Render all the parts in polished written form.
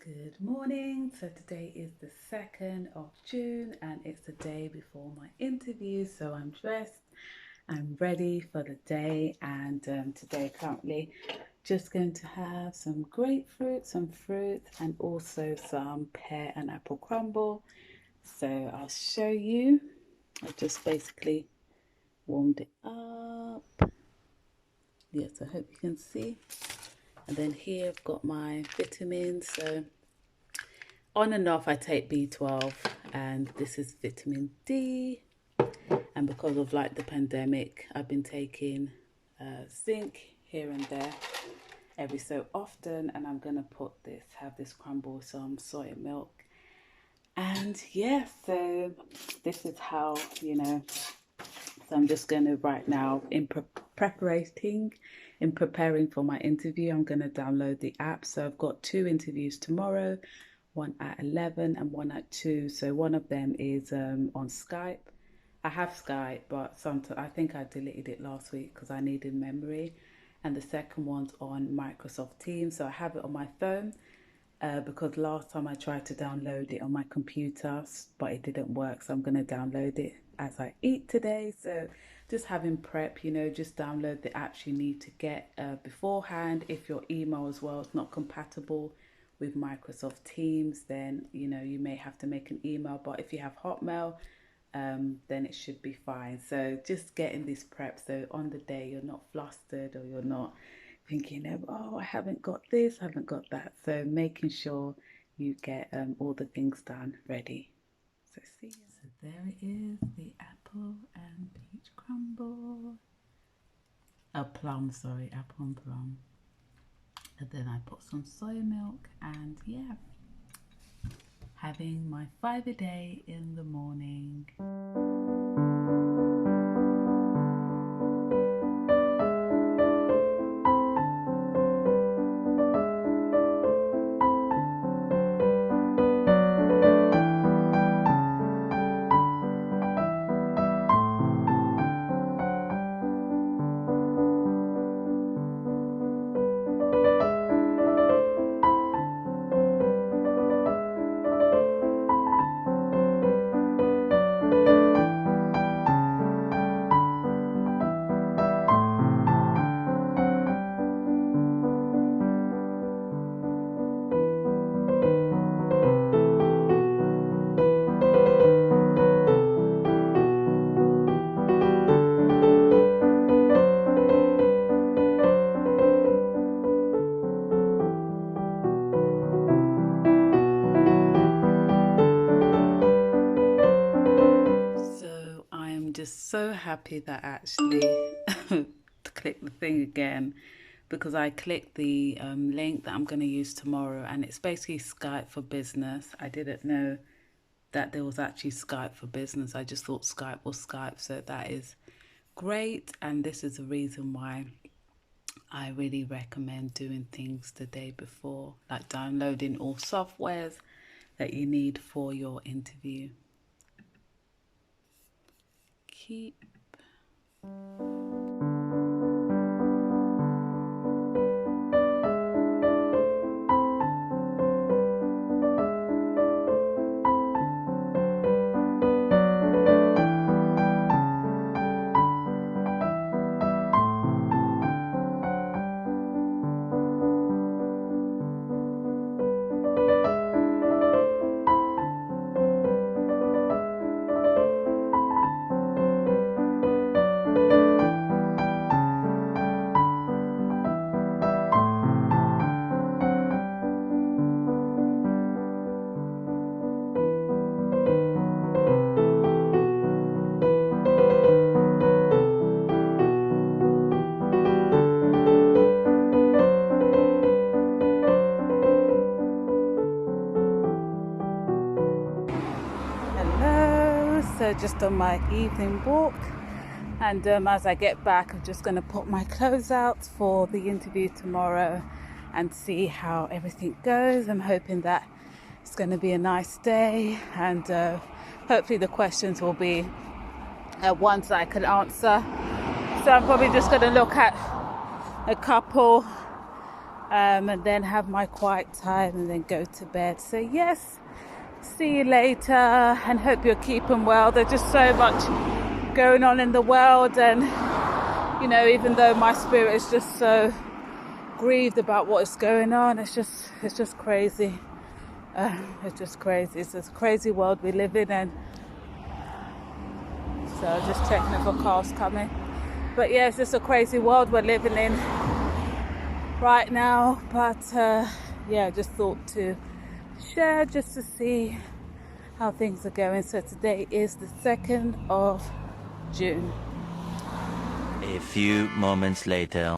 Good morning. So today is the 2nd of June and it's the day before my interview. So I'm dressed, I'm ready for the day, and today currently just going to have some grapefruit, some fruit, and also some pear and apple crumble. So I'll show you. I just basically warmed it up. Yes, I hope you can see. And then here I've got my vitamins. So on and off I take B12, and this is vitamin D. And because of like the pandemic, I've been taking zinc here and there every so often. And I'm gonna have this crumble with some soy milk. And yeah, so this is how, so I'm just gonna right now in preparing for my interview, I'm gonna download the app. So I've got 2 interviews tomorrow, one at 11 and one at 2. So one of them is on Skype. I have Skype, but I think I deleted it last week because I needed memory. And the second one's on Microsoft Teams. So I have it on my phone because last time I tried to download it on my computer, but it didn't work. So I'm going to download it as I eat today. So just having prep, just download the apps you need to get beforehand. If your email as well is not compatible with Microsoft Teams, then you may have to make an email. But if you have Hotmail, then it should be fine. So just getting this prep, so on the day you're not flustered or you're not thinking, oh, I haven't got this, I haven't got that. So making sure you get all the things done ready. So see you. So there it is, the apple and peach crumble. Plum, sorry, apple and plum. And then I put some soy milk, and yeah, having my 5 a day in the morning. Just so happy that I actually clicked the thing again, because I clicked the link that I'm going to use tomorrow, and it's basically Skype for Business. I didn't know that there was actually Skype for Business. I just thought Skype was Skype, so that is great. And this is the reason why I really recommend doing things the day before, like downloading all softwares that you need for your interview. Keep. So just on my evening walk, and as I get back, I'm just going to put my clothes out for the interview tomorrow and see how everything goes. I'm hoping that it's going to be a nice day, and hopefully the questions will be ones that I can answer. So I'm probably just going to look at a couple and then have my quiet time and then go to bed. So yes, see you later and hope you're keeping well. There's just so much going on in the world, and you know, even though my spirit is just so grieved about what is going on, it's just crazy. It's just crazy. It's a crazy world we live in, and so just checking if a car's coming. But yeah, it's just a crazy world we're living in right now. But yeah, just thought to share just to see how things are going. So today is the 2nd of June. A few moments later.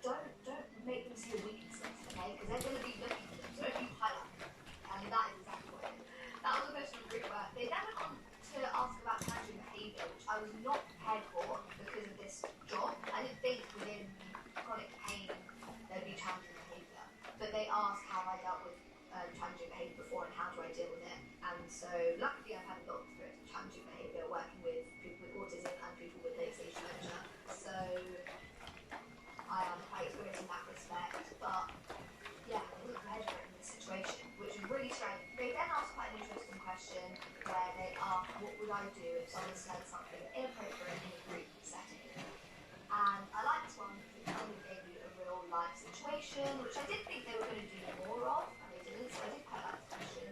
Don't make them see your weaknesses, okay? Because they're going to be looking for them. So don't you highlight them. And that is exactly what it is. That was the question of group work. They then went on to ask about challenging behaviour, which I was not prepared for because of this job. I didn't think within chronic pain there'd be challenging behaviour. But they asked how I dealt with challenging behaviour before and how do I deal with it. And so luckily I've had a lot of experience with challenging behaviour, working with people with autism and people with late stage dementia. So I am quite experienced in that respect, but yeah, I wasn't prepared for it in this situation, which is really strange. They then asked quite an interesting question where they asked, what would I do if someone said something inappropriate in a group setting? And I like this one because it kind of gave you a real life situation, which I did think they were going to do more of, and they didn't, so I did quite like this question.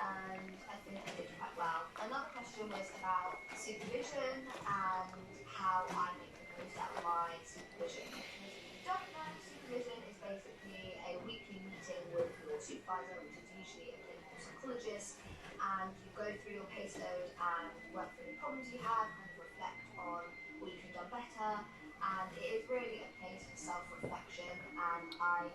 And I think I did quite well. Another question was about supervision and how I make the most out of my supervision. If you don't know, supervision is basically a weekly meeting with your supervisor, which is usually a clinical psychologist, and you go through your caseload and work through the problems you have, kind of reflect on what you could have done better, and it is really a place for self-reflection. And I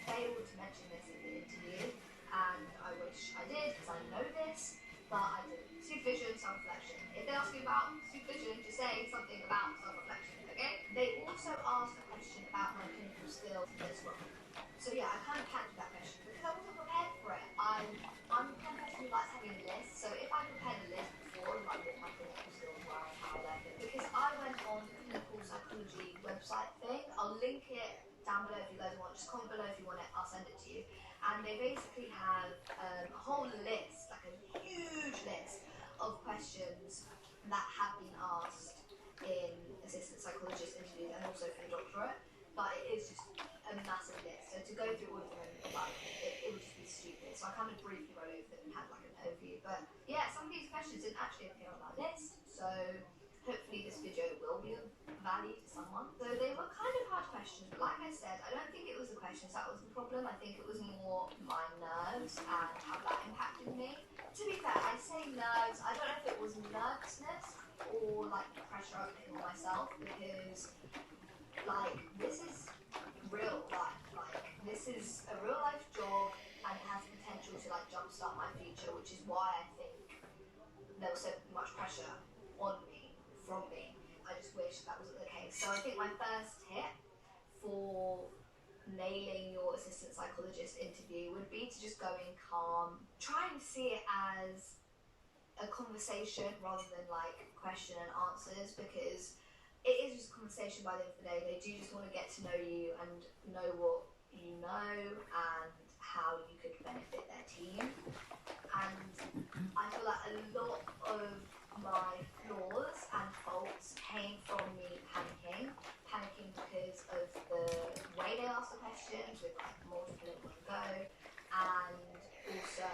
failed to mention this in the interview, and I wish I did because I know this, but I didn't. Supervision, self-reflection. If they ask you about supervision, just say something about self-reflection, okay? They also asked a question about my clinical skills as well. So yeah, I kind of panicked with that question because I wasn't prepared for it. I'm the kind of person who likes having a list. So if I prepared a list before, like what my clinical skills were and how I learned it, because I went on the clinical psychology website thing. I'll link it down below if you guys want. Just comment below if you want it. I'll send it to you. And they basically have a whole list, like a huge list of questions that have been asked in assistant psychologist interviews and also for the doctorate. But it is just a massive list. So to go through all of them, like it would just be stupid. So I kind of briefly wrote over them and had like an overview. But yeah, some of these questions didn't actually appear on that list. So hopefully this video will be of value to someone. So they were kind of hard questions, but like I said, I don't think it was the questions that was the problem. I think it was more my nerves and how that impacted me. To be fair, I say nerves. I don't know if it was nervousness or like the pressure I was putting on myself, because like this is real life. Like this is a real life job and it has the potential to like jumpstart my future, which is why I think there was so much pressure on me from me. I just wish that wasn't the case. So I think my first tip for nailing your assistant psychologist interview would be to just go in calm. Try and see it as a conversation rather than like question and answers, because it is just a conversation by the end of the day. They do just want to get to know you and know what you know and how you could benefit their team. And I feel like a lot of my flaws and faults came from me panicking because of the way they asked the questions with like multiple in one go, and also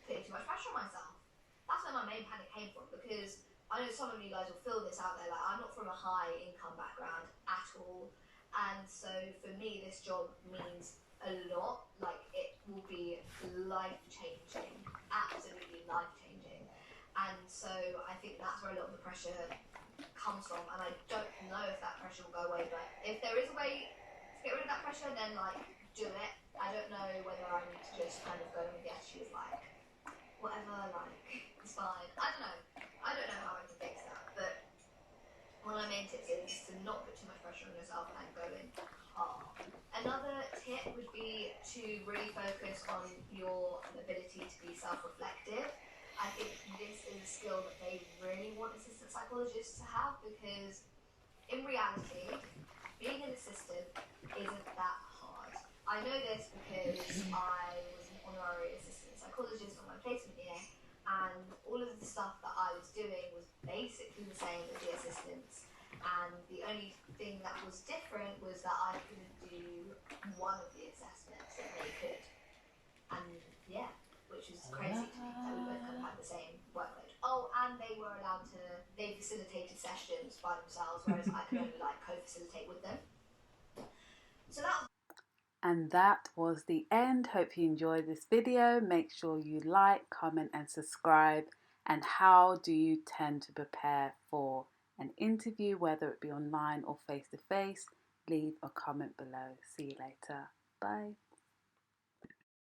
putting too much pressure on myself. That's where my main panic came from, because I know some of you guys will feel this out there, like I'm not from a high income background at all, and so for me this job means a lot. Like it will be life changing, absolutely life changing. And so I think that's where a lot of the pressure comes from, and I don't know if that pressure will go away, but if there is a way to get rid of that pressure, then like do it. I don't know whether I need to just kind of go with the attitude of like whatever, like it's fine. I don't know how I can fix that, but one of my main tips is to not put too much pressure on yourself and go in calm. Another tip would be to really focus on your ability to be self-reflective. I think this is a skill that they really want assistant psychologists to have, because in reality, being an assistant isn't that hard. I know this because I was an honorary assistant psychologist on my placement year, and all of the stuff that I was doing was basically the same as the assistants. And the only thing that was different was that I couldn't do one of the assessments that they could. And yeah, which is crazy to me that we both kind of had the same workload. Oh, and they were allowed to, they facilitated sessions by themselves, whereas I could only like co-facilitate with them. So that was. And that was the end. Hope you enjoyed this video. Make sure you like, comment and subscribe. And how do you tend to prepare for an interview, whether it be online or face to face? Leave a comment below. See you later. Bye.